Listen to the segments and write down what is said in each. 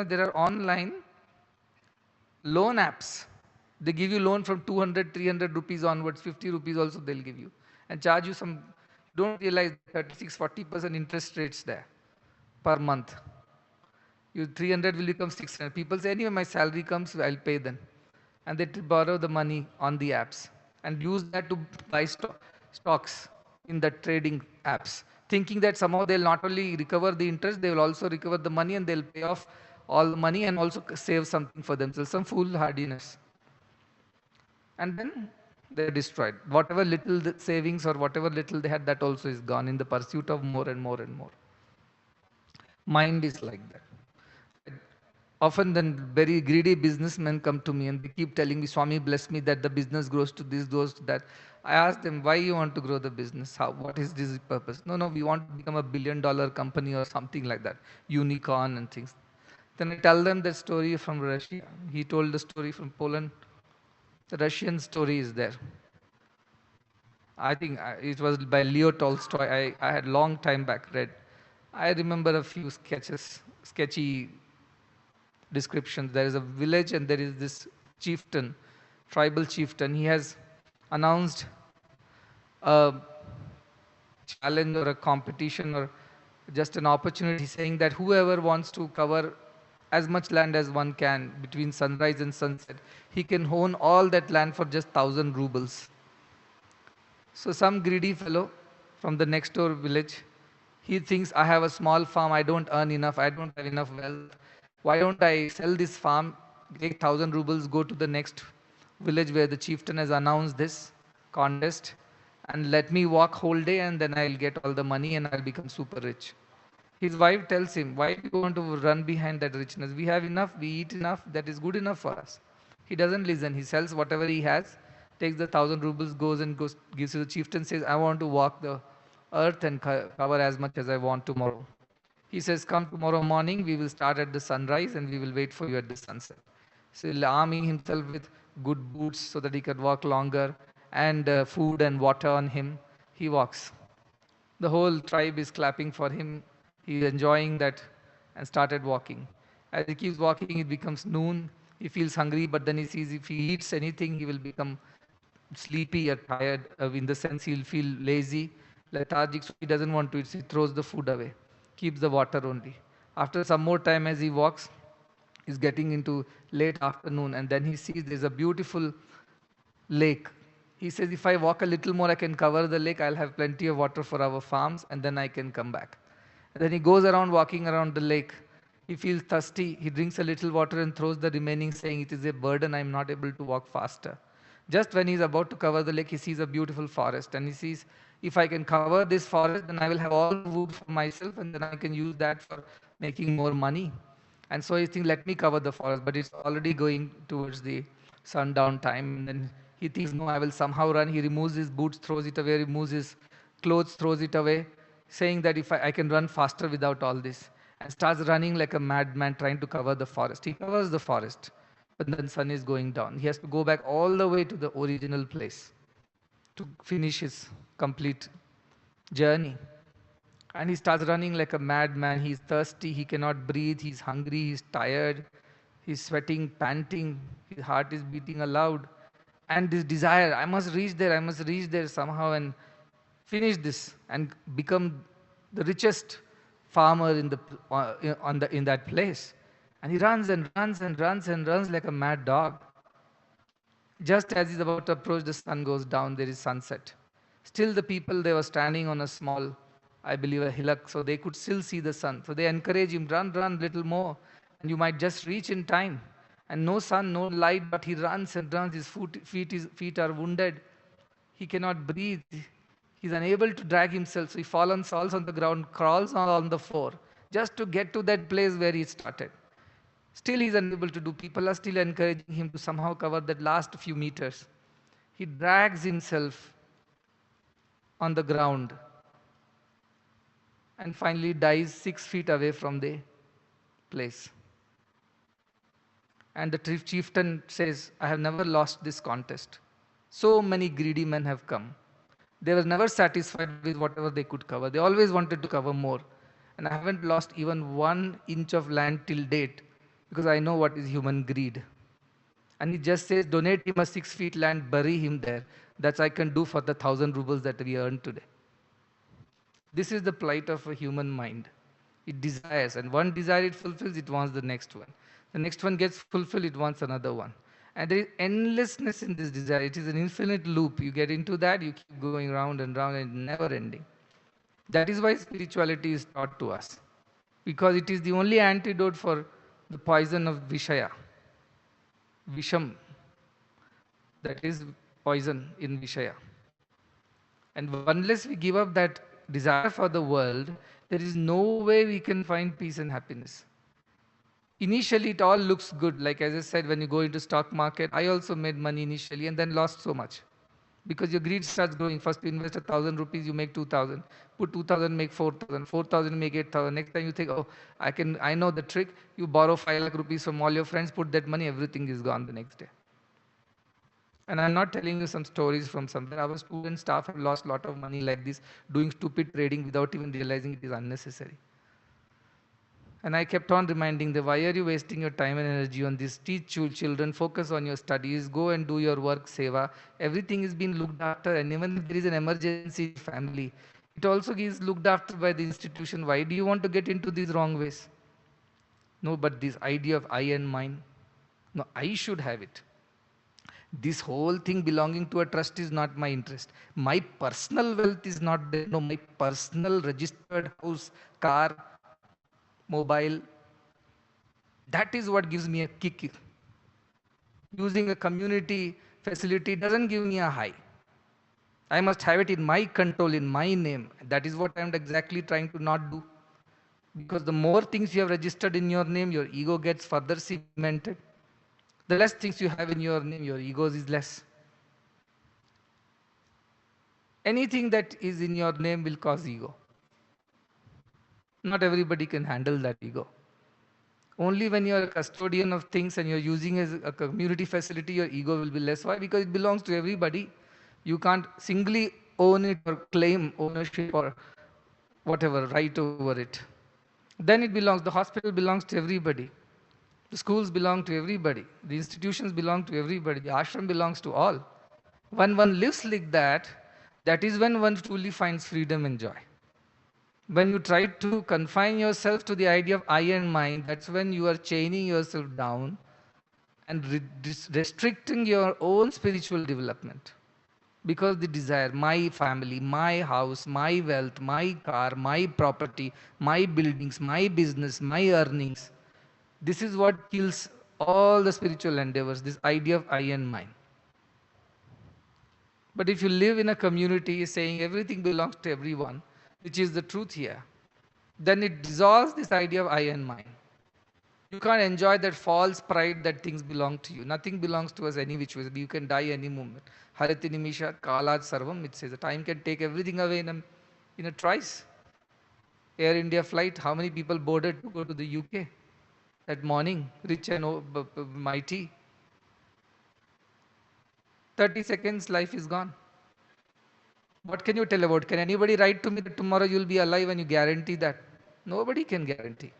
There are online loan apps. They give you loan from 200, 300 rupees onwards, 50 rupees also they'll give you and charge you some, you don't realize 36, 40% interest rates there per month. You 300 will become 600. People say, anyway, my salary comes, I'll pay then. And they borrow the money on the apps and use that to buy stocks in the trading apps, thinking that somehow they'll not only recover the interest, they will also recover the money and they'll pay off all the money and also save something for themselves, some foolhardiness. And then they're destroyed. Whatever little savings or whatever little they had, that also is gone in the pursuit of more and more and more. Mind is like that. Often then very greedy businessmen come to me and they keep telling me, Swami, bless me that the business grows to this, grows to that. I ask them, why you want to grow the business? How, what is this purpose? No, no, we want to become a $1 billion company or something like that, unicorn and things. Then I tell them the story from Russia. He told the story from Poland. The Russian story is there. I think it was by Leo Tolstoy. I had long time back read. I remember a few sketchy descriptions. There is a village and there is this chieftain, tribal chieftain. He has announced a challenge or a competition or just an opportunity, saying that whoever wants to cover as much land as one can between sunrise and sunset, he can own all that land for just 1,000 rubles. So some greedy fellow from the next door village, he thinks, I have a small farm, I don't earn enough, I don't have enough wealth. Why don't I sell this farm, take 1,000 rubles, go to the next village where the chieftain has announced this contest, and let me walk whole day and then I'll get all the money and I'll become super rich. His wife tells him, why do you want to run behind that richness? We have enough, we eat enough, that is good enough for us. He doesn't listen. He sells whatever he has, takes the 1,000 rubles, goes, gives to the chieftain, says, I want to walk the earth and cover as much as I want tomorrow. He says, come tomorrow morning, we will start at the sunrise and we will wait for you at the sunset. So arming himself with good boots so that he can walk longer and food and water on him, he walks. The whole tribe is clapping for him. He is enjoying that and started walking. As he keeps walking, it becomes noon. He feels hungry, but then he sees if he eats anything, he will become sleepy or tired. In the sense, he'll feel lazy, lethargic, so he doesn't want to eat. So he throws the food away, keeps the water only. After some more time, as he walks, he's getting into late afternoon, and then he sees there's a beautiful lake. He says, if I walk a little more, I can cover the lake. I'll have plenty of water for our farms, and then I can come back. And then he goes around walking around the lake. He feels thirsty. He drinks a little water and throws the remaining, saying, it is a burden. I'm not able to walk faster. Just when he's about to cover the lake, he sees a beautiful forest. And he sees, if I can cover this forest, then I will have all the wood for myself, and then I can use that for making more money. And so he thinks, let me cover the forest. But it's already going towards the sundown time. And then he thinks, no, I will somehow run. He removes his boots, throws it away, removes his clothes, throws it away, saying that if I can run faster without all this, and starts running like a madman trying to cover the forest. He covers the forest, but then sun is going down. He has to go back all the way to the original place to finish his complete journey. And he starts running like a madman. He's thirsty, he cannot breathe, he's hungry, he's tired, he's sweating, panting, his heart is beating aloud. And this desire, I must reach there somehow and finish this and become the richest farmer in that place. And he runs and runs and runs and runs like a mad dog. Just as he's about to approach, the sun goes down, there is sunset. Still the people, they were standing on a small, I believe a hillock, so they could still see the sun. So they encourage him, run, run little more, and you might just reach in time. And no sun, no light, but he runs and runs, his feet are wounded. He cannot breathe. He's unable to drag himself, so he falls on the ground, crawls on the floor, just to get to that place where he started. Still he's unable to do. People are still encouraging him to somehow cover that last few meters. He drags himself on the ground and finally dies 6 feet away from the place. And the chieftain says, I have never lost this contest. So many greedy men have come. They were never satisfied with whatever they could cover. They always wanted to cover more. And I haven't lost even 1 inch of land till date. because I know what is human greed. And he just says, donate him a 6 feet land, bury him there. That's I can do for the 1,000 rubles that we earn today. This is the plight of a human mind. It desires, and one desire it fulfills, it wants the next one. The next one gets fulfilled, it wants another one. And there is endlessness in this desire. It is an infinite loop. You get into that, you keep going round and round, and never ending. That is why spirituality is taught to us, because it is the only antidote for the poison of Vishaya, Visham, that is poison in Vishaya. And unless we give up that desire for the world, there is no way we can find peace and happiness. Initially, it all looks good. Like as I said, when you go into stock market, I also made money initially and then lost so much. Because your greed starts growing. First you invest 1,000 rupees, you make 2,000. Put 2,000, make 4,000. 4,000, make 8,000. Next time you think, oh, I know the trick. You borrow 5 lakh rupees from all your friends, put that money, everything is gone the next day. And I'm not telling you some stories from somewhere. Our student staff have lost a lot of money like this, doing stupid trading without even realizing it is unnecessary. And I kept on reminding them, why are you wasting your time and energy on this? Teach your children, focus on your studies, go and do your work, seva. Everything is being looked after, and even if there is an emergency in family, it also is looked after by the institution. Why do you want to get into these wrong ways? No, but this idea of I and mine, no, I should have it. This whole thing belonging to a trust is not my interest. My personal wealth is not there. No, my personal registered house, car, mobile, that is what gives me a kick. Using a community facility doesn't give me a high. I must have it in my control, in my name. That is what I'm exactly trying to not do. Because the more things you have registered in your name, your ego gets further cemented. The less things you have in your name, your ego is less. Anything that is in your name will cause ego. Not everybody can handle that ego. Only when you're a custodian of things and you're using as a community facility, your ego will be less. Why? Because it belongs to everybody. You can't singly own it or claim ownership or whatever, right over it. Then it belongs, the hospital belongs to everybody. The schools belong to everybody. The institutions belong to everybody. The ashram belongs to all. When one lives like that, that is when one truly finds freedom and joy. When you try to confine yourself to the idea of I and mine, that's when you are chaining yourself down and restricting your own spiritual development. Because the desire, my family, my house, my wealth, my car, my property, my buildings, my business, my earnings, this is what kills all the spiritual endeavors, this idea of I and mine. But if you live in a community saying everything belongs to everyone, which is the truth here, then it dissolves this idea of I and mine. You can't enjoy that false pride that things belong to you. Nothing belongs to us any which way. You can die any moment. Harati nimisha kalad sarvam, it says. The time can take everything away in a trice. Air India flight, how many people boarded to go to the UK that morning, rich and mighty? 30 seconds, life is gone. What can you tell about? Can anybody write to me that tomorrow you'll be alive and you guarantee that? Nobody can guarantee.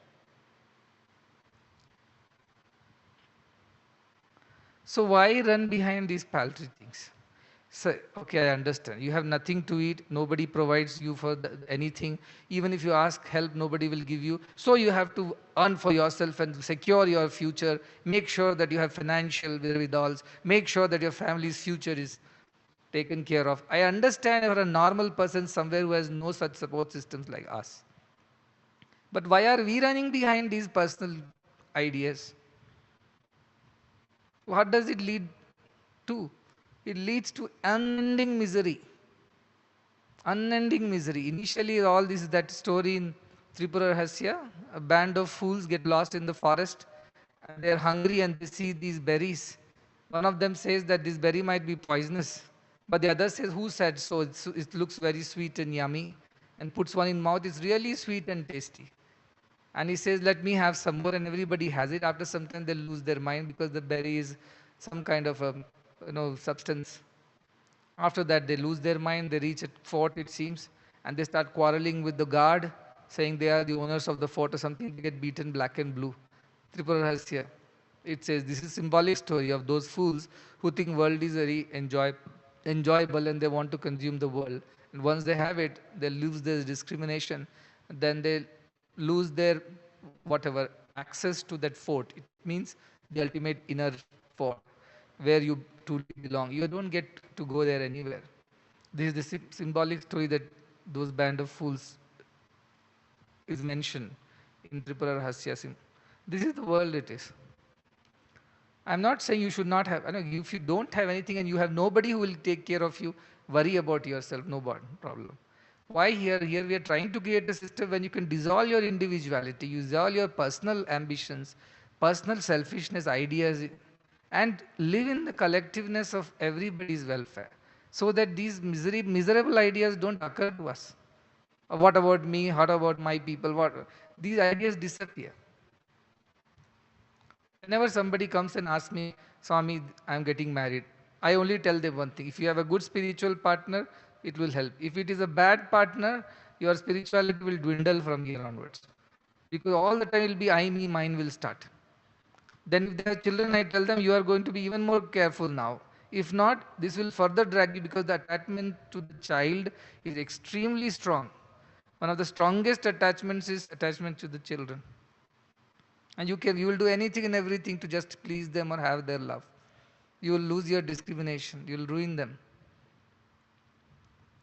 So why run behind these paltry things? So, okay, I understand. You have nothing to eat. Nobody provides you for anything. Even if you ask help, nobody will give you. So you have to earn for yourself and secure your future. Make sure that you have financial wherewithals. Make sure that your family's future is taken care of. I understand for a normal person somewhere who has no such support systems like us. But why are we running behind these personal ideas? What does it lead to? It leads to unending misery. Unending misery. Initially, all this, that story in Tripura Hasya, a band of fools get lost in the forest and they're hungry and they see these berries. One of them says that this berry might be poisonous, but the other says, who said so? It looks very sweet and yummy, and puts one in mouth. It's really sweet and tasty. And he says, let me have some more, and everybody has it. After some time, they lose their mind because the berry is some kind of a substance. After that, they lose their mind. They reach a fort, it seems, and they start quarreling with the guard, saying they are the owners of the fort or something. They get beaten black and blue. Tripura Rahasya. It says this is symbolic story of those fools who think world is very enjoyable and they want to consume the world. And once they have it, they lose their discrimination. Then they lose their whatever access to that fort. It means the ultimate inner fort where you truly belong. You don't get to go there anywhere. This is the symbolic story that those band of fools is mentioned in Tripura Rahasya. This is the world it is. I'm not saying you should not have, I know if you don't have anything and you have nobody who will take care of you, worry about yourself, no problem. Why here? Here we are trying to create a system when you can dissolve your individuality, you dissolve your personal ambitions, personal selfishness, ideas, and live in the collectiveness of everybody's welfare. So that these miserable ideas don't occur to us. What about me? What about my people? These ideas disappear. Whenever somebody comes and asks me, Swami, I'm getting married, I only tell them one thing. If you have a good spiritual partner, it will help. If it is a bad partner, your spirituality will dwindle from here onwards. Because all the time will be I, me, mine will start. Then if they have children, I tell them you are going to be even more careful now. If not, this will further drag you because the attachment to the child is extremely strong. One of the strongest attachments is attachment to the children. And you will do anything and everything to just please them or have their love. You will lose your discrimination. You will ruin them.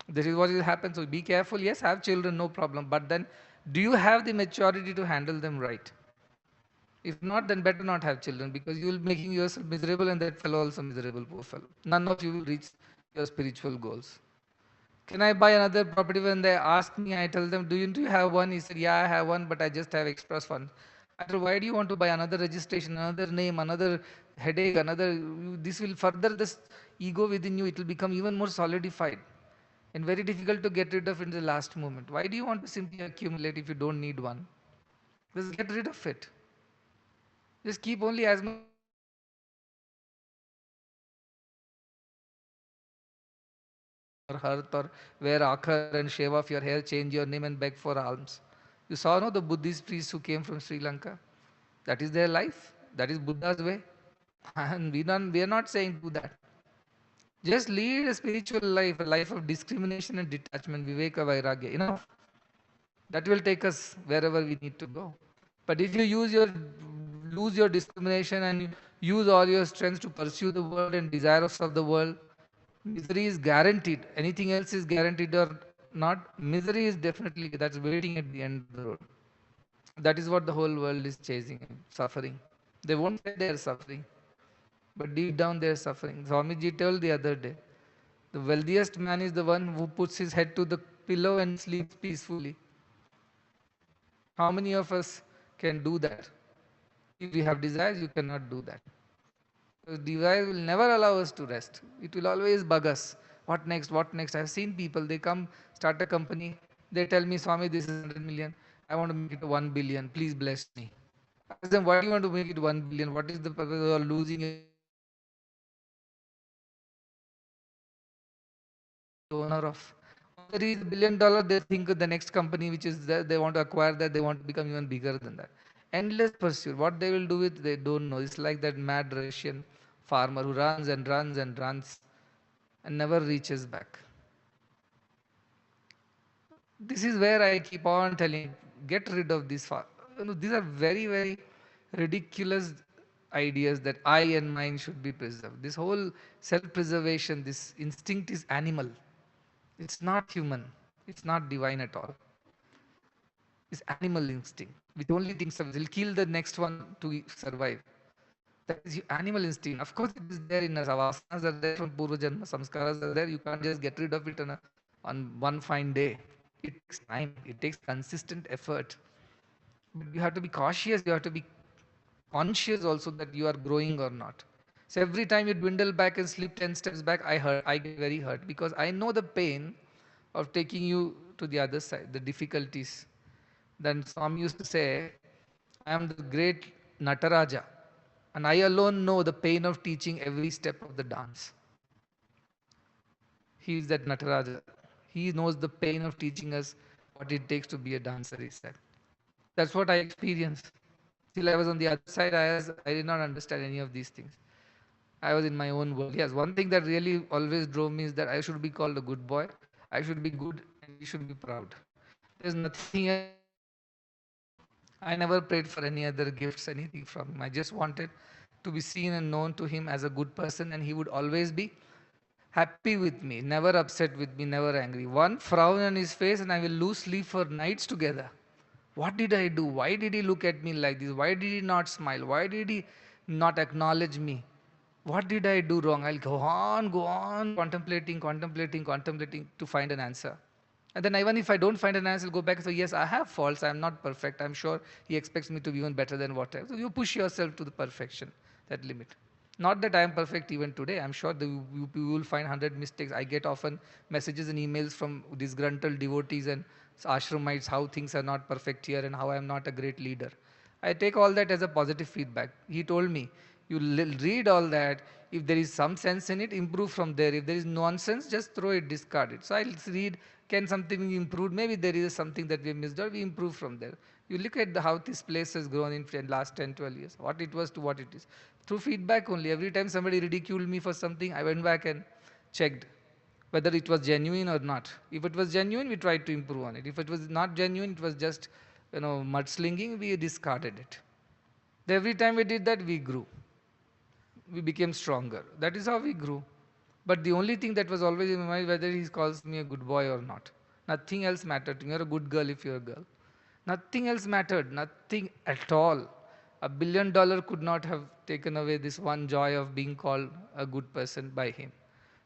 This is what will happen. So be careful. Yes, have children, no problem. But then, do you have the maturity to handle them right? If not, then better not have children because you will be making yourself miserable and that fellow also miserable, poor fellow. None of you will reach your spiritual goals. Can I buy another property? When they ask me, I tell them, do you have one? He said, yeah, I have one, but I just have express funds. I said, why do you want to buy another registration, another name, another headache, this will further this ego within you. It will become even more solidified and very difficult to get rid of in the last moment. Why do you want to simply accumulate if you don't need one? Just get rid of it. Just keep only as much as you need. Or hearth or wear akhar and shave off your hair, change your name and beg for alms. You saw no the Buddhist priests who came from Sri Lanka. That is their life. That is Buddha's way. And we are not saying do that. Just lead a spiritual life, a life of discrimination and detachment, viveka vairagya. Enough. That will take us wherever we need to go. But if you lose your discrimination and you use all your strength to pursue the world and desires of the world, misery is guaranteed. Anything else is guaranteed or not. Misery is definitely that's waiting at the end of the road. That is what the whole world is chasing, suffering. They won't say they are suffering, but deep down they are suffering. Swamiji told the other day, the wealthiest man is the one who puts his head to the pillow and sleeps peacefully. How many of us can do that? If we have desires, you cannot do that. Because desire will never allow us to rest. It will always bug us. What next? What next? I've seen people, they come, start a company, they tell me, Swami, this is 100 million. I want to make it 1 billion. Please bless me. I ask them, why do you want to make it 1 billion? What is the purpose of losing your individuality? The owner of. Once they reach $1 billion, they think of the next company which is there, they want to acquire that, they want to become even bigger than that. Endless pursuit. What they will do with they don't know. It's like that mad Russian farmer who runs and runs and runs and never reaches back. This is where I keep on telling, get rid of these. These are very, very ridiculous ideas that I and mine should be preserved. This whole self-preservation, this instinct is animal. It's not human. It's not divine at all. It's animal instinct, which only thinks of will kill the next one to survive. That is your animal instinct. Of course, it is there in us. Our vasanas are there from Purva Janma. Samskaras are there. You can't just get rid of it on one fine day. It takes time. It takes consistent effort. But you have to be cautious. You have to be conscious also that you are growing or not. So every time you dwindle back and slip 10 steps back, I get very hurt because I know the pain of taking you to the other side, the difficulties. Then Swami used to say, I am the great Nataraja, and I alone know the pain of teaching every step of the dance. He is that Nataraja. He knows the pain of teaching us what it takes to be a dancer, he said. That's what I experience. Till I was on the other side, I did not understand any of these things. I was in my own world. Yes, one thing that really always drove me is that I should be called a good boy. I should be good and he should be proud. There's nothing else I wanted from him. I never prayed for any other gifts, anything from him. I just wanted to be seen and known to him as a good person, and he would always be happy with me, never upset with me, never angry. One frown on his face, and I will lose sleep for nights together. What did I do? Why did he look at me like this? Why did he not smile? Why did he not acknowledge me? What did I do wrong? I'll go on, contemplating, contemplating, contemplating to find an answer. And then even if I don't find an answer, I'll go back and say, yes, I have faults. I'm not perfect. I'm sure he expects me to be even better than what I am. So you push yourself to the perfection, that limit. Not that I am perfect even today. I'm sure that you will find 100 mistakes. I get often messages and emails from disgruntled devotees and ashramites how things are not perfect here and how I am not a great leader. I take all that as a positive feedback. He told me, you read all that. If there is some sense in it, improve from there. If there is nonsense, just throw it, discard it. So I'll read, can something be improved? Maybe there is something that we missed out, we improve from there. You look at how this place has grown in last 10, 12 years, what it was to what it is. Through feedback only. Every time somebody ridiculed me for something, I went back and checked whether it was genuine or not. If it was genuine, we tried to improve on it. If it was not genuine, it was just mudslinging, we discarded it. Every time we did that, we grew. We became stronger. That is how we grew. But the only thing that was always in my mind whether he calls me a good boy or not. Nothing else mattered to me. You're a good girl if you're a girl. Nothing else mattered. Nothing at all. $1 billion could not have taken away this one joy of being called a good person by him.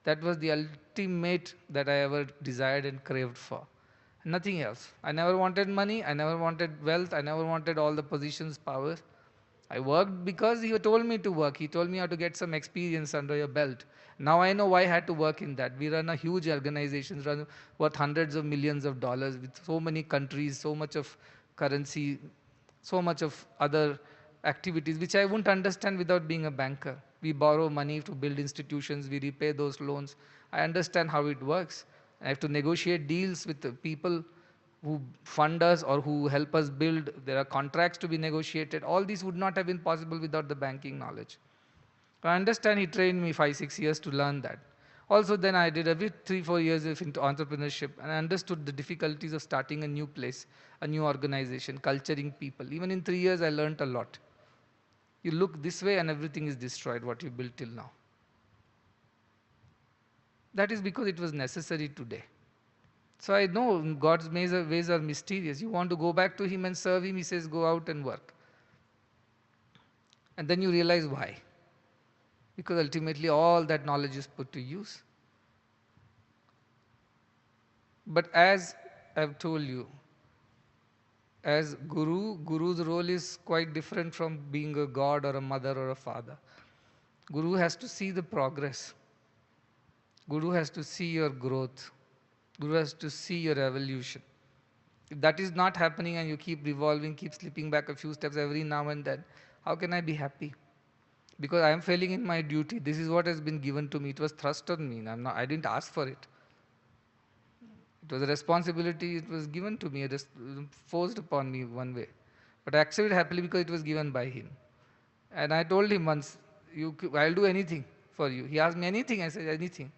That was the ultimate that I ever desired and craved for. Nothing else. I never wanted money. I never wanted wealth. I never wanted all the positions, powers. I worked because he told me to work. He told me how to get some experience under your belt. Now I know why I had to work in that. We run a huge organization, run worth hundreds of millions of dollars with so many countries, so much of currency, so much of other activities, which I wouldn't understand without being a banker. We borrow money to build institutions, we repay those loans. I understand how it works. I have to negotiate deals with the people who fund us or who help us build. There are contracts to be negotiated. All these would not have been possible without the banking knowledge. I understand he trained me 5, 6 years to learn that. Also, then I did every 3, 4 years of into entrepreneurship, and I understood the difficulties of starting a new place, a new organization, culturing people. Even in 3 years, I learned a lot. You look this way and everything is destroyed, what you built till now. That is because it was necessary today. So I know God's ways are mysterious. You want to go back to Him and serve Him, He says, go out and work. And then you realize why. Because ultimately all that knowledge is put to use. But as I've told you, as Guru's role is quite different from being a God or a mother or a father. Guru has to see the progress. Guru has to see your growth. Guru has to see your evolution. If that is not happening and you keep revolving, keep slipping back a few steps every now and then, how can I be happy? Because I am failing in my duty. This is what has been given to me. It was thrust on me. I didn't ask for it. It was a responsibility. It was given to me, forced upon me one way. But I accepted happily because it was given by him. And I told him once, I'll do anything for you. He asked me anything. I said, anything.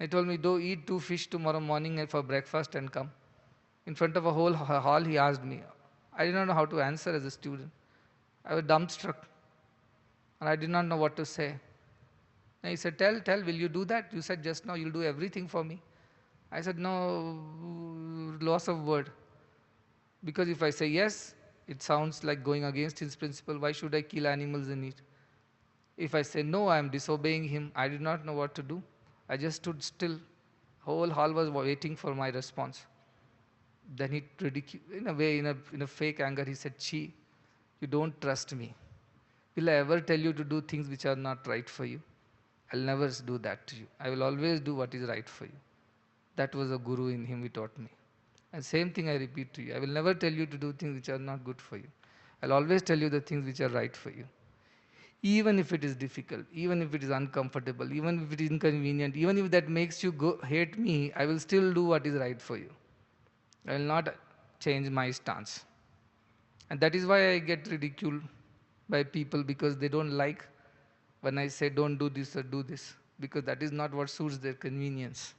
He told me, go eat 2 fish tomorrow morning for breakfast and come. In front of a whole hall, he asked me. I did not know how to answer as a student. I was dumbstruck. And I did not know what to say. And he said, tell, will you do that? You said just now you'll do everything for me. I said, no, loss of word. Because if I say yes, it sounds like going against his principle. Why should I kill animals and eat? If I say no, I am disobeying him. I did not know what to do. I just stood still. Whole hall was waiting for my response. Then he ridiculed, in a way, in a fake anger, he said, Chi, you don't trust me. Will I ever tell you to do things which are not right for you? I'll never do that to you. I will always do what is right for you. That was a guru in him, he taught me. And same thing I repeat to you. I will never tell you to do things which are not good for you. I'll always tell you the things which are right for you. Even if it is difficult, even if it is uncomfortable, even if it is inconvenient, even if that makes you hate me, I will still do what is right for you. I will not change my stance. And that is why I get ridiculed by people, because they don't like when I say don't do this or do this, because that is not what suits their convenience.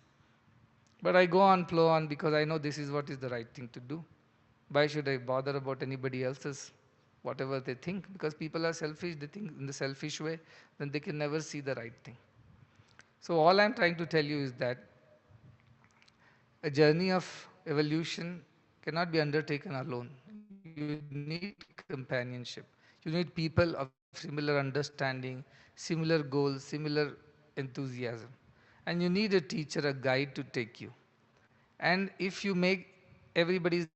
But I go on, flow on, because I know this is what is the right thing to do. Why should I bother about anybody else's, whatever they think? Because people are selfish, they think in the selfish way, then they can never see the right thing. So all I'm trying to tell you is that a journey of evolution cannot be undertaken alone. You need companionship. You need people of similar understanding, similar goals, similar enthusiasm. And you need a teacher, a guide to take you. And if you make everybody's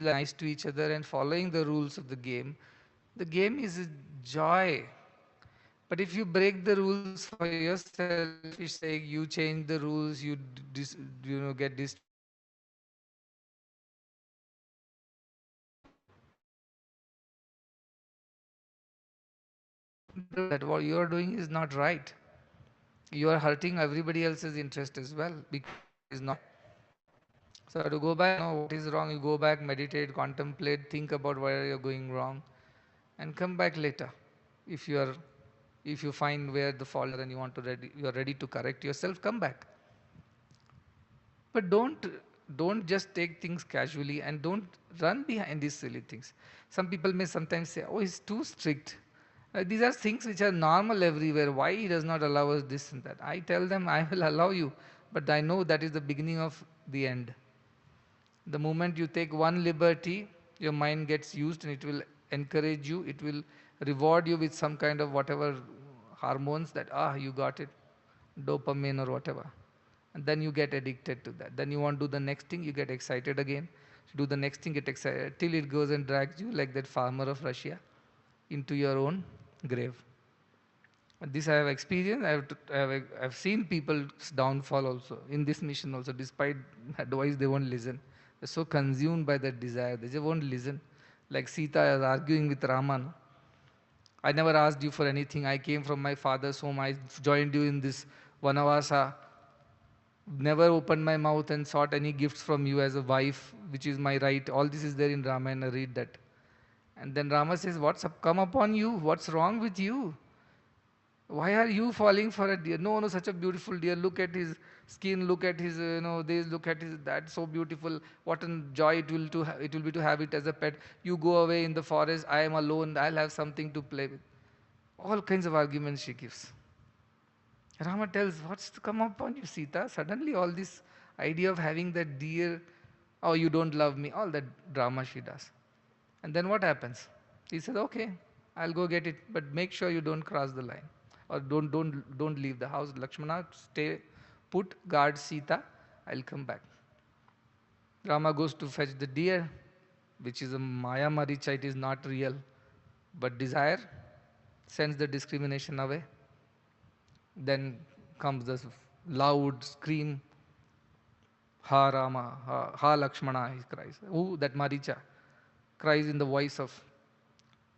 life nice to each other and following the rules of the game is a joy. But if you break the rules for your selfish sake, you change the rules, get distracted, you make everybody else happy, then what is the point of it? That what you are doing is not right. You are hurting everybody else's interest as well, because that is not fair. So to go back, know what is wrong, you go back, meditate, contemplate, think about where you're going wrong, and come back later. If you are, if you find where the fault is and you are ready to correct yourself, come back. But don't just take things casually, and don't run behind these silly things. Some people may sometimes say, "Oh, he's too strict." These are things which are normal everywhere. Why he does not allow us this and that? I tell them, I will allow you, but I know that is the beginning of the end. The moment you take one liberty, your mind gets used, and it will encourage you. It will reward you with some kind of whatever hormones that you got it, dopamine or whatever. And then you get addicted to that. Then you want to do the next thing, you get excited again. Do the next thing, get excited, till it goes and drags you like that farmer of Russia into your own grave. And this I have experienced. I've seen people's downfall also in this mission also. Despite advice, they won't listen. They're so consumed by that desire, they just won't listen. Like Sita is arguing with Raman. I never asked you for anything. I came from my father's home. I joined you in this Vanavasa. Never opened my mouth and sought any gifts from you as a wife, which is my right. All this is there in Ramayana. Read that. And then Rama says, "What's come upon you? What's wrong with you? Why are you falling for a deer? No, no, such a beautiful deer. Look at his skin. Look at his, this. Look at his that. So beautiful. What a joy it will be to have it as a pet. You go away in the forest. I am alone. I'll have something to play with." All kinds of arguments she gives. Rama tells, "What's to come upon you, Sita? Suddenly, all this idea of having that deer. Oh, you don't love me." All that drama she does. And then what happens? He says, "Okay, I'll go get it, but make sure you don't cross the line, or don't leave the house. Lakshmana, stay put, guard Sita. I'll come back." Rama goes to fetch the deer, which is a Maya Maricha. It is not real, but desire sends the discrimination away. Then comes this loud scream, "Ha Rama, ha Lakshmana," he cries. Who? That Maricha cries in the voice of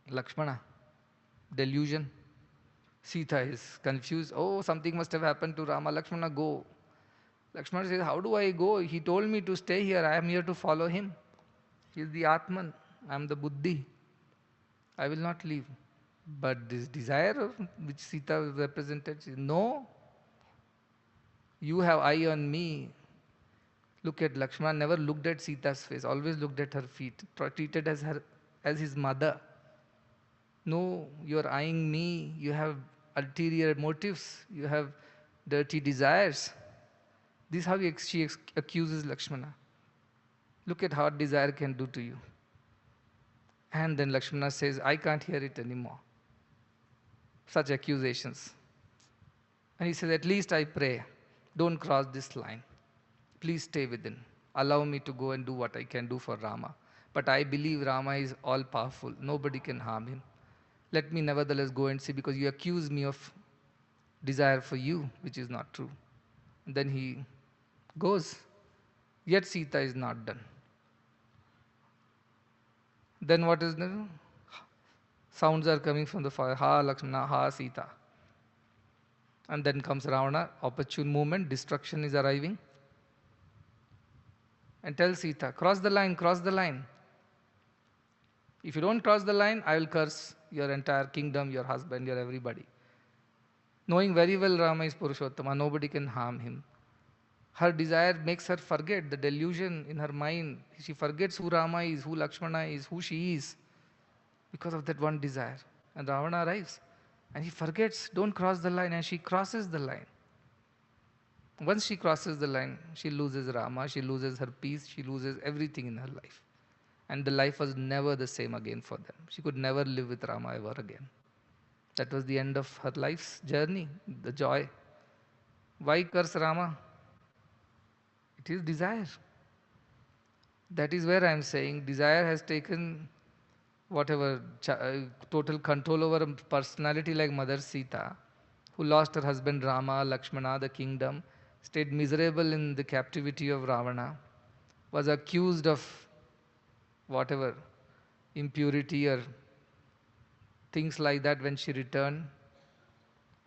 Lakshmana. Delusion. Sita is confused. Oh, something must have happened to Rama. Lakshmana, go. Lakshmana says, "How do I go? He told me to stay here. I am here to follow him. He is the Atman. I am the Buddhi. I will not leave." But this desire which Sita represented, says, "No, you have eye on me." Look at Lakshmana, never looked at Sita's face, always looked at her feet, treated as his mother. "No, you're eyeing me. You have ulterior motives. You have dirty desires." This is how she accuses Lakshmana. Look at how desire can do to you. And then Lakshmana says, "I can't hear it anymore." Such accusations. And he says, "At least I pray, don't cross this line. Please stay within. Allow me to go and do what I can do for Rama. But I believe Rama is all powerful. Nobody can harm him. Let me nevertheless go and see, because you accuse me of desire for you, which is not true." And then he goes. Yet Sita is not done. Then what is the sounds are coming from the fire? Ha Lakshmana, ha Sita. And then comes Ravana, opportune moment, destruction is arriving. And tells Sita, "Cross the line, cross the line." If you don't cross the line, I will curse your entire kingdom, your husband, your everybody. Knowing very well Rama is Purushottama, nobody can harm him. Her desire makes her forget the delusion in her mind. She forgets who Rama is, who Lakshmana is, who she is, because of that one desire. And Ravana arrives. And he forgets, don't cross the line, and she crosses the line. Once she crosses the line, she loses Rama, she loses her peace, she loses everything in her life. And the life was never the same again for them. She could never live with Rama ever again. That was the end of her life's journey, the joy. Why curse Rama? It is desire. That is where I am saying desire has taken whatever total control over a personality like Mother Sita, who lost her husband Rama, Lakshmana, the kingdom, stayed miserable in the captivity of Ravana, was accused of whatever impurity or things like that when she returned,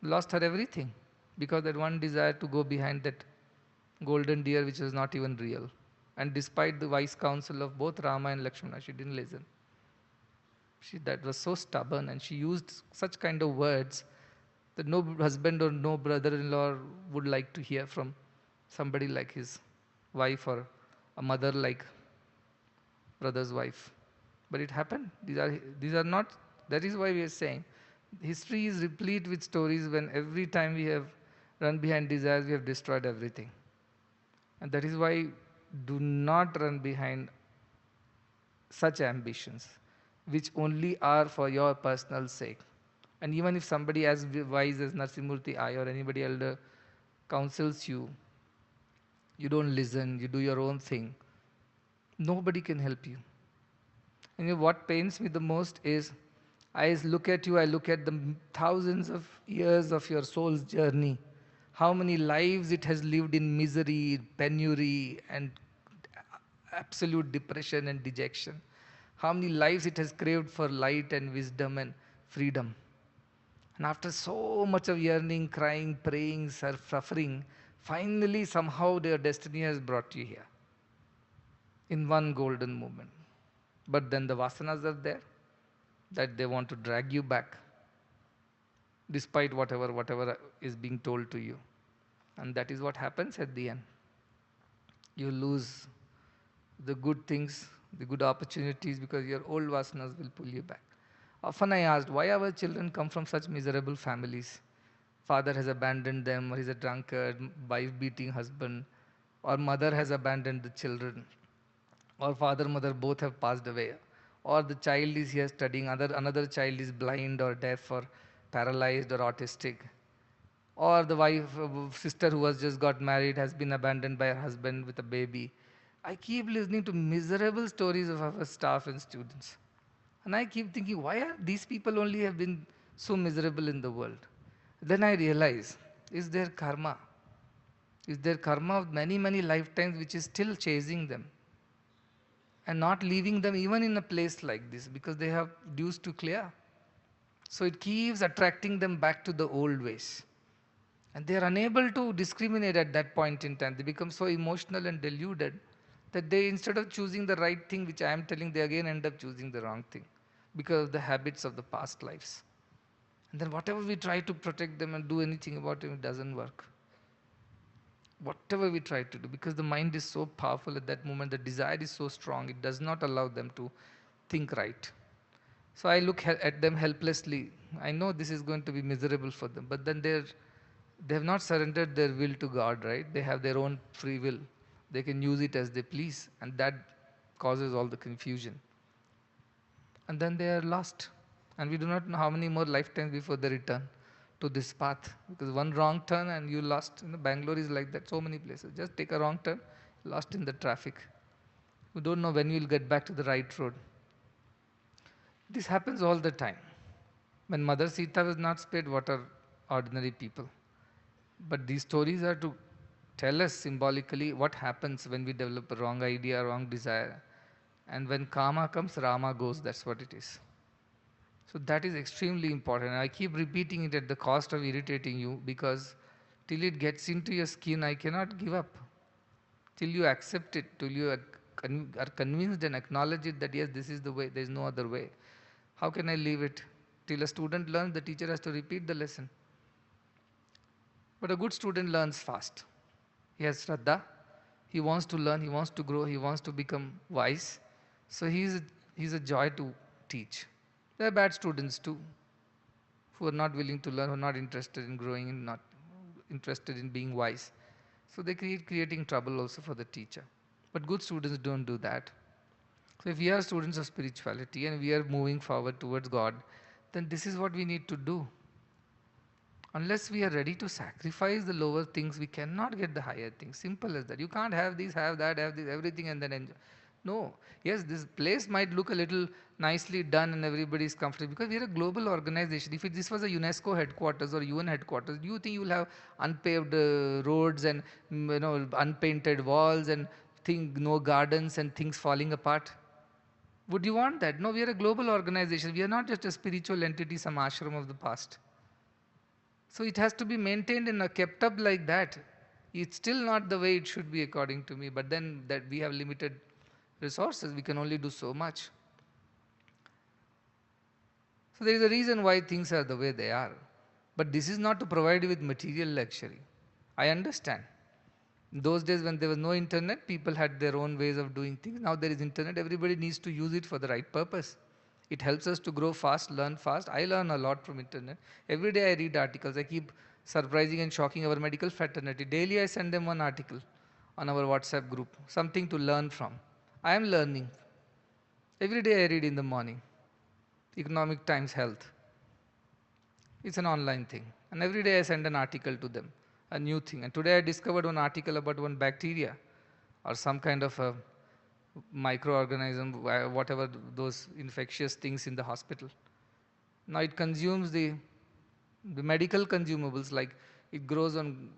lost her everything because that one desire to go behind that golden deer which was not even real. And despite the wise counsel of both Rama and Lakshmana, she didn't listen. She that was so stubborn, and she used such kind of words that no husband or no brother-in-law would like to hear from somebody like his wife or a mother like brother's wife. But it happened. These are not. That is why we are saying history is replete with stories when every time we have run behind desires, we have destroyed everything. And that is why do not run behind such ambitions, which only are for your personal sake. And even if somebody as wise as Narsimurti I or anybody elder counsels you, you don't listen, you do your own thing, nobody can help you. And you know what pains me the most is I look at you, I look at the thousands of years of your soul's journey, how many lives it has lived in misery, penury, and absolute depression and dejection. How many lives it has craved for light and wisdom and freedom. And after so much of yearning, crying, praying, suffering, finally somehow their destiny has brought you here in one golden moment. But then the vasanas are there that they want to drag you back despite whatever is being told to you. And that is what happens at the end. You lose the good things, the good opportunities, because your old vasanas will pull you back. Often I asked, why our children come from such miserable families? Father has abandoned them, or he's a drunkard, wife beating husband, or mother has abandoned the children, or father, mother both have passed away, or the child is here studying, another child is blind or deaf or paralyzed or autistic, or the wife, sister who has just got married has been abandoned by her husband with a baby. I keep listening to miserable stories of our staff and students. And I keep thinking, why are these people only have been so miserable in the world? Then I realize, is their karma? Is their karma of many, many lifetimes which is still chasing them and not leaving them even in a place like this because they have dues to clear. So it keeps attracting them back to the old ways. And they are unable to discriminate at that point in time. They become so emotional and deluded that they, instead of choosing the right thing, which I am telling, they again end up choosing the wrong thing because of the habits of the past lives. And then whatever we try to protect them and do anything about it, it doesn't work. Whatever we try to do, because the mind is so powerful at that moment, the desire is so strong, it does not allow them to think right. So I look at them helplessly. I know this is going to be miserable for them, but then they have not surrendered their will to God, right? They have their own free will. They can use it as they please, and that causes all the confusion. And then they are lost. And we do not know how many more lifetimes before they return to this path. Because one wrong turn and you lost. Bangalore is like that, so many places. Just take a wrong turn, lost in the traffic. You don't know when you will get back to the right road. This happens all the time. When Mother Sita was not spared, what are ordinary people? But these stories are to tell us symbolically what happens when we develop a wrong idea, wrong desire. And when karma comes, Rama goes. That's what it is. So that is extremely important. I keep repeating it at the cost of irritating you because till it gets into your skin, I cannot give up. Till you accept it, till you are convinced and acknowledge it that yes, this is the way, there is no other way. How can I leave it? Till a student learns, the teacher has to repeat the lesson. But a good student learns fast. He has Shraddha. He wants to learn, he wants to grow, he wants to become wise. So he's a joy to teach. There are bad students too, who are not willing to learn, who are not interested in growing, and not interested in being wise. So they creating trouble also for the teacher. But good students don't do that. So if we are students of spirituality and we are moving forward towards God, then this is what we need to do. Unless we are ready to sacrifice the lower things, we cannot get the higher things. Simple as that. You can't have this, have that, have this, everything and then enjoy. No. Yes, this place might look a little nicely done and everybody is comfortable because we are a global organization. If this was a UNESCO headquarters or UN headquarters, do you think you will have unpaved roads and unpainted walls and no gardens and things falling apart? Would you want that? No, we are a global organization. We are not just a spiritual entity, some ashram of the past. So it has to be maintained and kept up like that. It's still not the way it should be according to me, but then that we have limited resources, we can only do so much. So there is a reason why things are the way they are. But this is not to provide you with material luxury. I understand. In those days when there was no internet, people had their own ways of doing things. Now there is internet, everybody needs to use it for the right purpose. It helps us to grow fast, learn fast. I learn a lot from internet. Every day I read articles. I keep surprising and shocking our medical fraternity. Daily I send them one article on our WhatsApp group, something to learn from. I am learning. Every day I read in the morning. Economic Times Health. It's an online thing. And every day I send an article to them, a new thing. And today I discovered one article about one bacteria or some kind of a microorganism, whatever those infectious things in the hospital. Now it consumes the medical consumables, like it grows on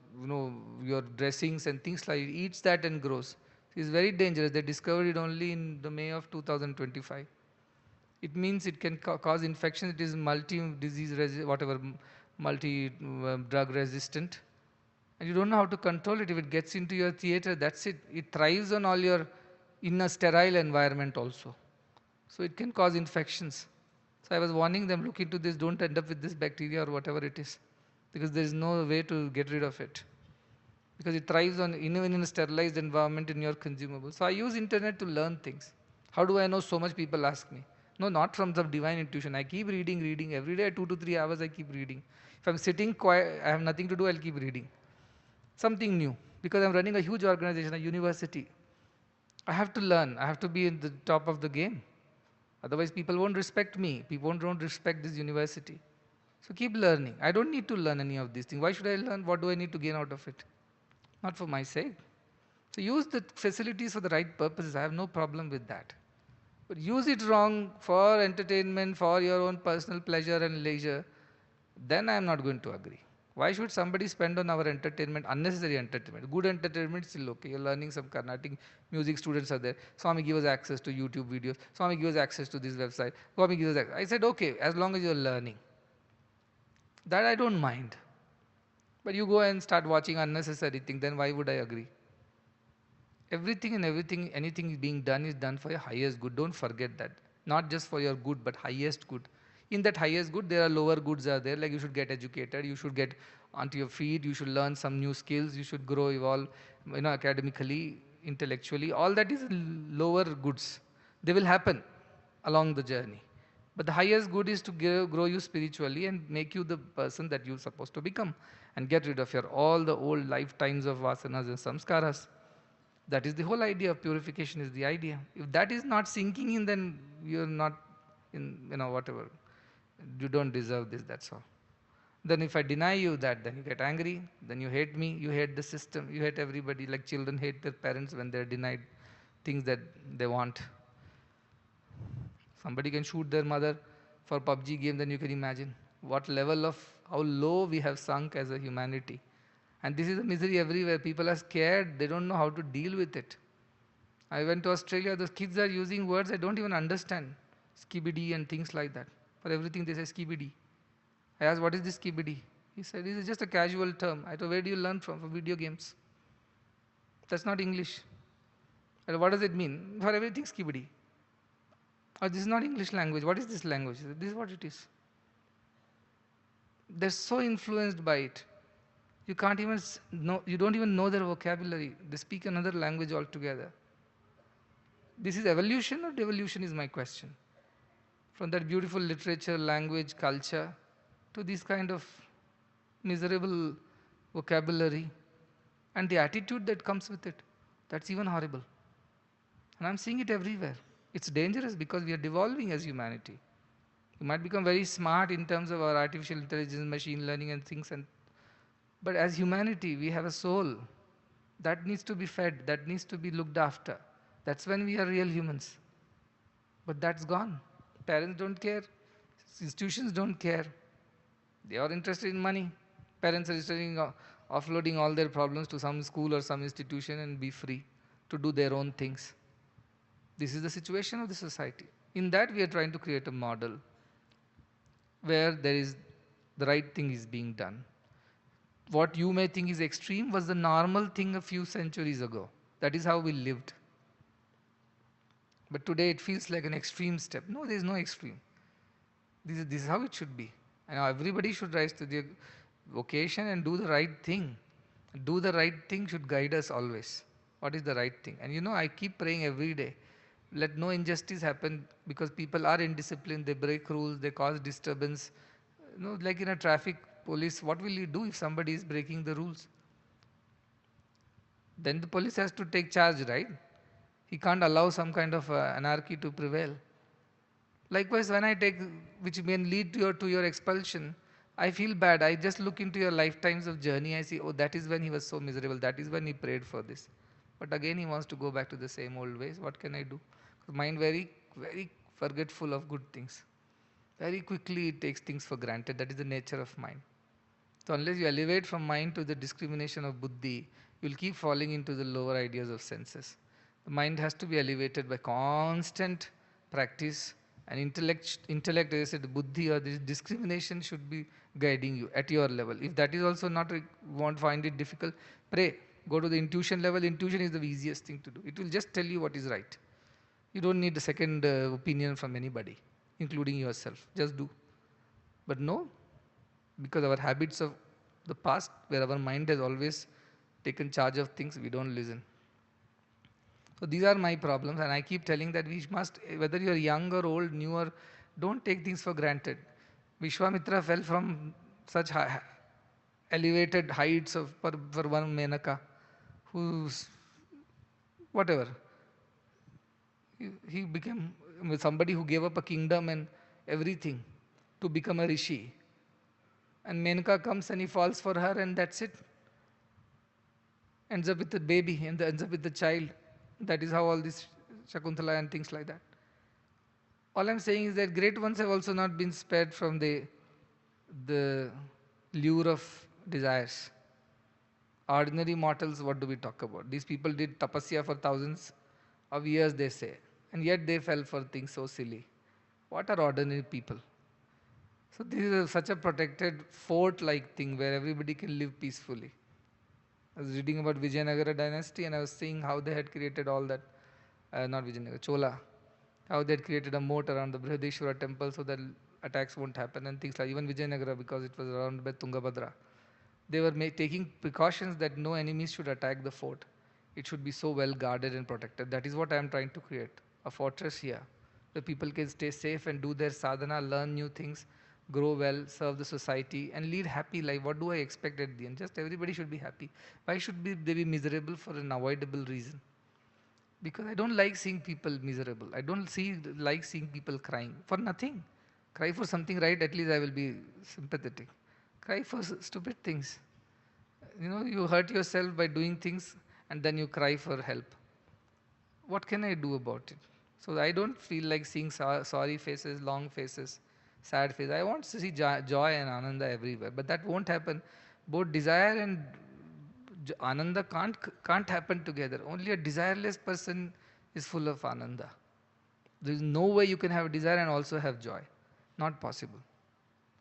your dressings and things like it eats that and grows. It's very dangerous. They discovered it only in the May of 2025. It means it can cause infection. It is multi-disease, multi-drug resistant. And you don't know how to control it. If it gets into your theater, that's it. It thrives on all your in a sterile environment also. So it can cause infections. So I was warning them, look into this, don't end up with this bacteria or whatever it is. Because there is no way to get rid of it. Because it thrives on even in a sterilized environment in your consumables. So I use internet to learn things. How do I know so much? People ask me. No, not from some divine intuition. I keep reading. Every day, 2 to 3 hours, I keep reading. If I'm sitting quiet, I have nothing to do, I'll keep reading. Something new. Because I'm running a huge organization, a university. I have to learn. I have to be in the top of the game. Otherwise, people won't respect me. People won't respect this university. So keep learning. I don't need to learn any of these things. Why should I learn? What do I need to gain out of it? Not for my sake. So use the facilities for the right purposes. I have no problem with that. But use it wrong for entertainment, for your own personal pleasure and leisure, then I am not going to agree. Why should somebody spend on our entertainment, unnecessary entertainment? Good entertainment is still okay. You're learning some Carnatic music, students are there. Swami give us access to YouTube videos. Swami give us access to this website. Swami give us access. I said, okay, as long as you're learning. That I don't mind. But you go and start watching unnecessary things, then why would I agree? Everything, anything being done is done for your highest good. Don't forget that. Not just for your good, but highest good. In that highest good, there are lower goods are there. Like you should get educated, you should get onto your feet, you should learn some new skills, you should grow, evolve, academically, intellectually. All that is lower goods. They will happen along the journey. But the highest good is to grow you spiritually and make you the person that you're supposed to become and get rid of all the old lifetimes of vasanas and samskaras. That is the whole idea of purification is the idea. If that is not sinking in, then you're not in, whatever. You don't deserve this, that's all. Then if I deny you that, then you get angry, then you hate me, you hate the system, you hate everybody, like children hate their parents when they're denied things that they want. Somebody can shoot their mother for PUBG game, then you can imagine what level of, how low we have sunk as a humanity. And this is a misery everywhere. People are scared. They don't know how to deal with it. I went to Australia. Those kids are using words I don't even understand. Skibidi and things like that. For everything they say skibidi. I asked, what is this skibidi? He said, this is just a casual term. I thought, where do you learn from? For video games. That's not English. And what does it mean? For everything, skibidi. Or this is not English language. What is this language? This is what it is. They're so influenced by it. You can't even know, you don't even know their vocabulary. They speak another language altogether. This is evolution or devolution is my question. From that beautiful literature, language, culture, to this kind of miserable vocabulary and the attitude that comes with it. That's even horrible. And I'm seeing it everywhere. It's dangerous because we are devolving as humanity. We might become very smart in terms of our artificial intelligence, machine learning, and things, but as humanity, we have a soul that needs to be fed, that needs to be looked after. That's when we are real humans. But that's gone. Parents don't care, institutions don't care. They are interested in money. Parents are interested in offloading all their problems to some school or some institution and be free to do their own things. This is the situation of the society. In that, we are trying to create a model where there is the right thing is being done. What you may think is extreme was the normal thing a few centuries ago. That is how we lived. But today it feels like an extreme step. No, there is no extreme. This is how it should be. And everybody should rise to their vocation and do the right thing. Do the right thing should guide us always. What is the right thing? And I keep praying every day. Let no injustice happen because people are indisciplined, they break rules, they cause disturbance. Like in a traffic police, what will you do if somebody is breaking the rules? Then the police has to take charge, right? He can't allow some kind of anarchy to prevail. Likewise, when I take, which may lead to your expulsion, I feel bad. I just look into your lifetimes of journey. I see, oh, that is when he was so miserable. That is when he prayed for this. But again, he wants to go back to the same old ways. What can I do? Mind very, very forgetful of good things. Very quickly, it takes things for granted. That is the nature of mind. So unless you elevate from mind to the discrimination of buddhi, you will keep falling into the lower ideas of senses. The mind has to be elevated by constant practice and intellect, as I said, buddhi or this discrimination should be guiding you at your level. If that is also not, won't find it difficult, pray. Go to the intuition level. Intuition is the easiest thing to do. It will just tell you what is right. You don't need a second opinion from anybody, including yourself. Just do. But no, because our habits of the past, where our mind has always taken charge of things, we don't listen. So these are my problems, and I keep telling that we must, whether you are young or old, new or, don't take things for granted. Vishwamitra fell from such elevated heights for one Menaka, who's whatever. He became somebody who gave up a kingdom and everything to become a rishi. And Menka comes and he falls for her, and that's it. Ends up with the baby and ends up with the child. That is how all this Shakuntala and things like that. All I'm saying is that great ones have also not been spared from the lure of desires. Ordinary mortals, what do we talk about? These people did tapasya for thousands of years, they say, and yet they fell for things so silly. What are ordinary people? So this is such a protected fort-like thing where everybody can live peacefully. I was reading about Vijayanagara dynasty and I was seeing how they had created all that, not Vijayanagara, Chola, how they had created a moat around the Brihadeshwara temple so that attacks won't happen and things like even Vijayanagara because it was around by Tungabhadra. They were taking precautions that no enemies should attack the fort. It should be so well guarded and protected. That is what I am trying to create, a fortress here. The people can stay safe and do their sadhana, learn new things, grow well, serve the society, and lead happy life. What do I expect at the end? Just everybody should be happy. Why should they be miserable for an avoidable reason? Because I don't like seeing people miserable. I don't like seeing people crying for nothing. Cry for something right, at least I will be sympathetic. Cry for stupid things. You hurt yourself by doing things and then you cry for help. What can I do about it? So I don't feel like seeing sorry faces, long faces, sad faces. I want to see joy and ananda everywhere, but that won't happen. Both desire and ananda can't happen together. Only a desireless person is full of ananda. There is no way you can have desire and also have joy. Not possible.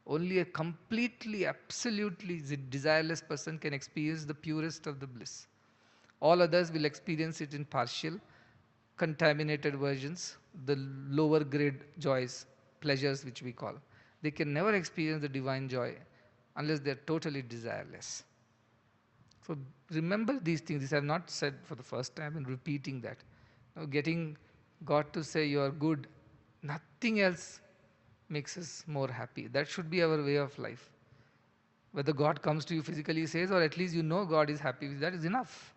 Only a completely, absolutely desireless person can experience the purest of the bliss. All others will experience it in partial, contaminated versions, the lower grade joys, pleasures which we call. They can never experience the divine joy unless they are totally desireless. So remember these things. These I have not said for the first time and repeating that. Now getting God to say you are good, nothing else makes us more happy. That should be our way of life. Whether God comes to you physically says, or at least you know God is happy with that is enough.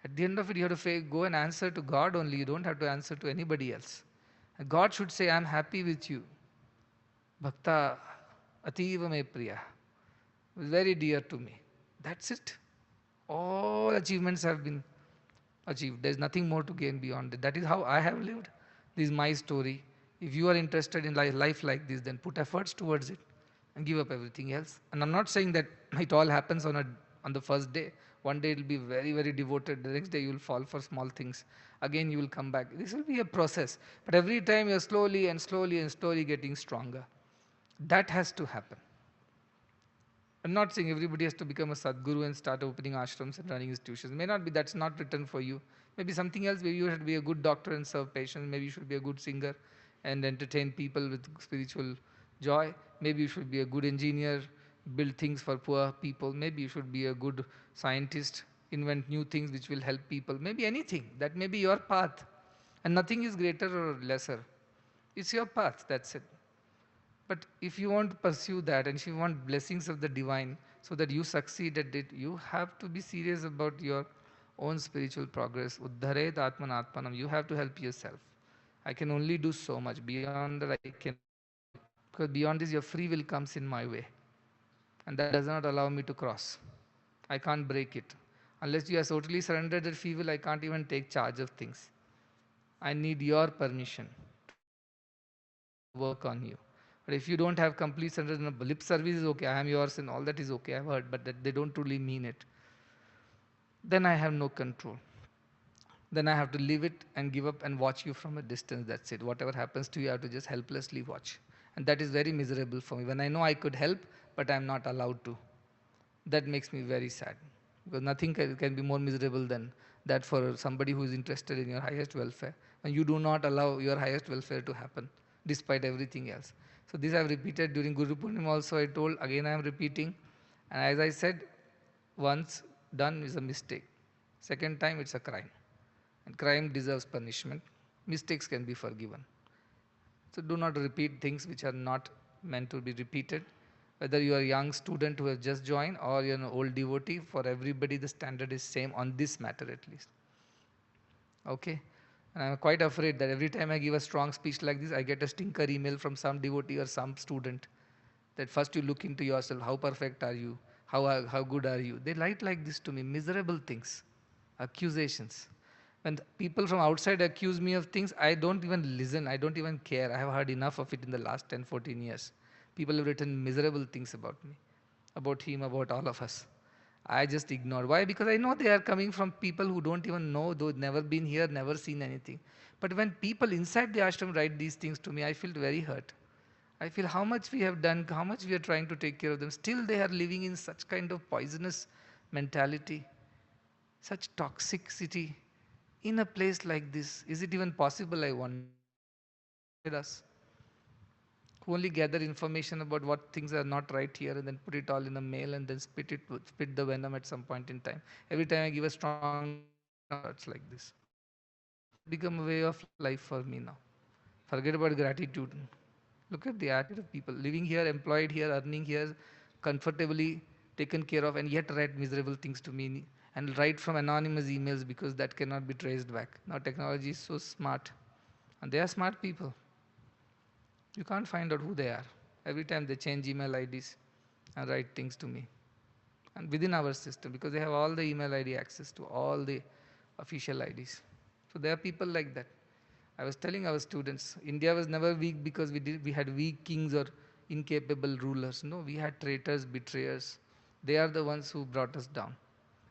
At the end of it, you have to go and answer to God only. You don't have to answer to anybody else. And God should say, I'm happy with you. Bhakta ativa me priya. Very dear to me. That's it. All achievements have been achieved. There's nothing more to gain beyond it. That is how I have lived. This is my story. If you are interested in life like this, then put efforts towards it and give up everything else. And I'm not saying that it all happens on the first day. One day it will be very, very devoted. The next day you will fall for small things. Again you will come back. This will be a process. But every time you're slowly and slowly and slowly getting stronger. That has to happen. I'm not saying everybody has to become a Sadguru and start opening ashrams and running institutions. May not be, that's not written for you. Maybe something else, maybe you should be a good doctor and serve patients. Maybe you should be a good singer and entertain people with spiritual joy. Maybe you should be a good engineer, build things for poor people. Maybe you should be a good scientist, invent new things which will help people. Maybe anything. That may be your path. And nothing is greater or lesser. It's your path, that's it. But if you want to pursue that and if you want blessings of the divine so that you succeed at it, you have to be serious about your own spiritual progress. Uddharet atmanatmanam. You have to help yourself. I can only do so much. Beyond that, I cannot do. Because beyond this, your free will comes in my way. And that does not allow me to cross. I can't break it. Unless you are totally surrendered to free will, I can't even take charge of things. I need your permission to work on you. But if you don't have complete surrender, lip service is okay, I am yours and all that is okay, I've heard, but that they don't truly mean it. Then I have no control. Then I have to leave it and give up and watch you from a distance. That's it. Whatever happens to you, I have to just helplessly watch. And that is very miserable for me. When I know I could help, but I'm not allowed to. That makes me very sad. Because nothing can be more miserable than that for somebody who is interested in your highest welfare. And you do not allow your highest welfare to happen, despite everything else. So this I have repeated during Guru Purnima also I told, again I am repeating. And as I said, once done is a mistake. Second time it's a crime. And crime deserves punishment. Mistakes can be forgiven. So do not repeat things which are not meant to be repeated. Whether you are a young student who has just joined or you're an old devotee, for everybody the standard is same on this matter at least. Okay? And I'm quite afraid that every time I give a strong speech like this, I get a stinker email from some devotee or some student that first you look into yourself, how perfect are you? How good are you? They write like this to me, miserable things, accusations. When people from outside accuse me of things, I don't even listen, I don't even care. I have heard enough of it in the last 10, 14 years. People have written miserable things about me, about him, about all of us. I just ignore. Why? Because I know they are coming from people who don't even know, though never been here, never seen anything. But when people inside the ashram write these things to me, I feel very hurt. I feel how much we have done, how much we are trying to take care of them. Still they are living in such kind of poisonous mentality, such toxicity in a place like this. Is it even possible, I wonder? Us who only gather information about what things are not right here and then put it all in a mail and then spit the venom at some point in time. Every time I give a strong it's like this. This has become a way of life for me now. Forget about gratitude. Look at the attitude of people living here, employed here, earning here, comfortably taken care of, and yet write miserable things to me and write from anonymous emails because that cannot be traced back. Now technology is so smart, and they are smart people. You can't find out who they are. Every time they change email IDs and write things to me. And within our system, because they have all the email ID access to all the official IDs. So there are people like that. I was telling our students, India was never weak because we had weak kings or incapable rulers. No, we had traitors, betrayers. They are the ones who brought us down.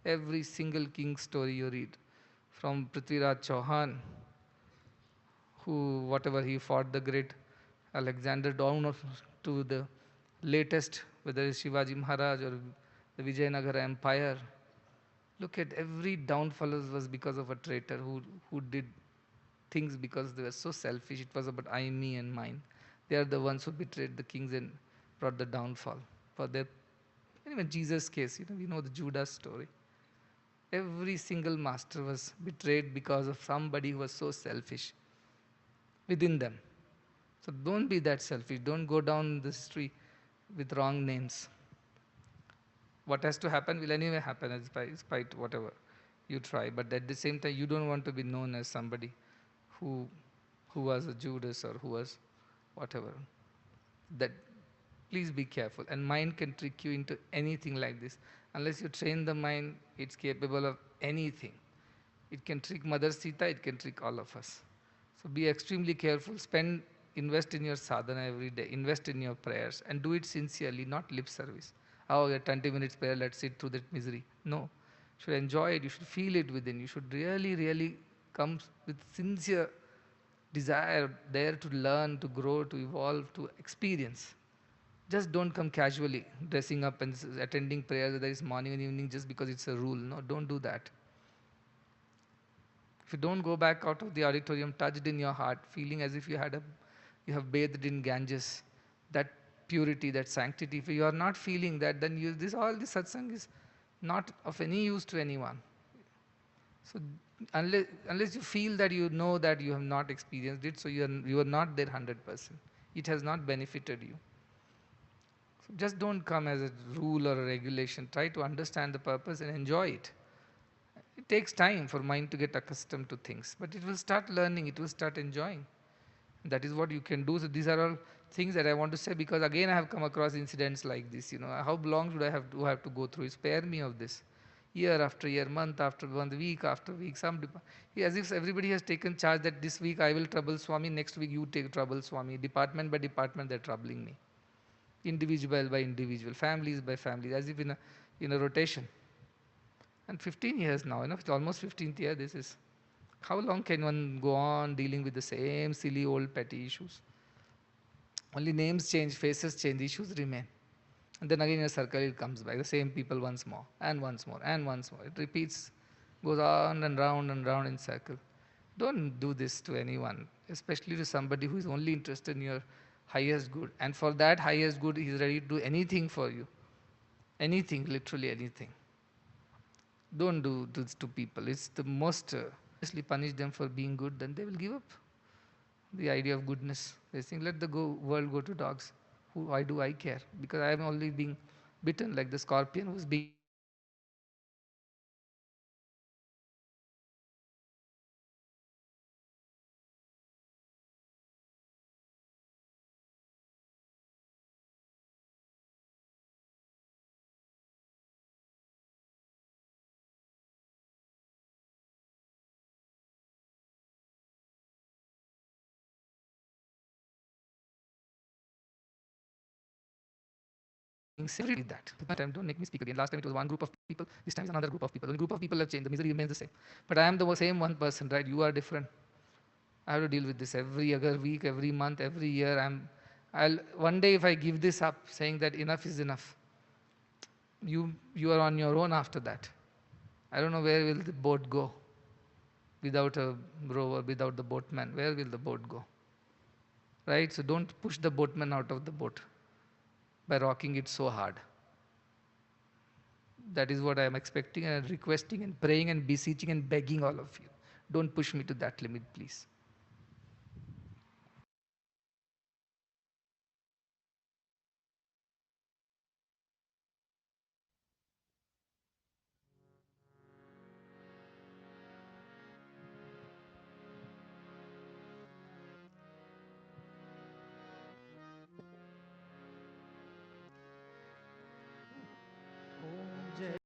Every single king story you read, from Prithviraj Chauhan, who, whatever he fought the great Alexander down to the latest, whether it's Shivaji Maharaj or the Vijayanagara Empire. Look at every downfall was because of a traitor who did things because they were so selfish. It was about I, me, and mine. They are the ones who betrayed the kings and brought the downfall. For their, even Jesus' case, we know the Judas story. Every single master was betrayed because of somebody who was so selfish within them. So don't be that selfish. Don't go down the history with wrong names. What has to happen will anyway happen, spite whatever you try. But at the same time, you don't want to be known as somebody who who was a Judas or who was whatever. That, please be careful. And mind can trick you into anything like this. Unless you train the mind, it's capable of anything. It can trick Mother Sita, it can trick all of us. So be extremely careful. Invest in your sadhana every day. Invest in your prayers and do it sincerely, not lip service. Oh, yeah, 20 minutes prayer, let's sit through that misery. No. You should enjoy it. You should feel it within. You should really, really come with sincere desire there to learn, to grow, to evolve, to experience. Just don't come casually, dressing up and attending prayers, whether it's morning and evening, just because it's a rule. No, don't do that. If you don't go back out of the auditorium touched in your heart, feeling as if you have bathed in Ganges, that purity, that sanctity, if you are not feeling that, then all this satsang is not of any use to anyone. So unless you feel that you know that you have not experienced it, so you are not there 100%. It has not benefited you. So just don't come as a rule or a regulation. Try to understand the purpose and enjoy it. It takes time for mind to get accustomed to things, but it will start learning, it will start enjoying. That is what you can do. So these are all things that I want to say, because again I have come across incidents like this. How long should I have to go through? Spare me of this. Year after year, month after month, week after week, as if everybody has taken charge that this week I will trouble Swami, next week you take trouble Swami. Department by department they're troubling me. Individual by individual, families by families, as if in a rotation. And 15 years now, it's almost 15th year this is. How long can one go on dealing with the same silly old petty issues? Only names change, faces change, issues remain. And then again in a circle it comes back, the same people once more, and once more, and once more. It repeats, goes on and round in circle. Don't do this to anyone, especially to somebody who is only interested in your highest good. And for that highest good, he is ready to do anything for you. Anything, literally anything. Don't do this to people. It's the most, punish them for being good, then they will give up the idea of goodness. They think, let the world go to dogs. Why do I care? Because I am only being bitten like the scorpion who's being bitten by the snake. So don't do that. Being simply that. Time, don't make me speak again. Last time it was one group of people, this time is another group of people. The group of people have changed, the misery remains the same. But I am the same one person, right? You are different. I have to deal with this every other week, every month, every year. I'll one day if I give this up, saying that enough is enough, you are on your own after that. I don't know where will the boat go without a rower, without the boatman. Where will the boat go? Right? So don't push the boatman out of the boat by rocking it so hard. That is what I am expecting and requesting and praying and beseeching and begging all of you. Don't push me to that limit, please.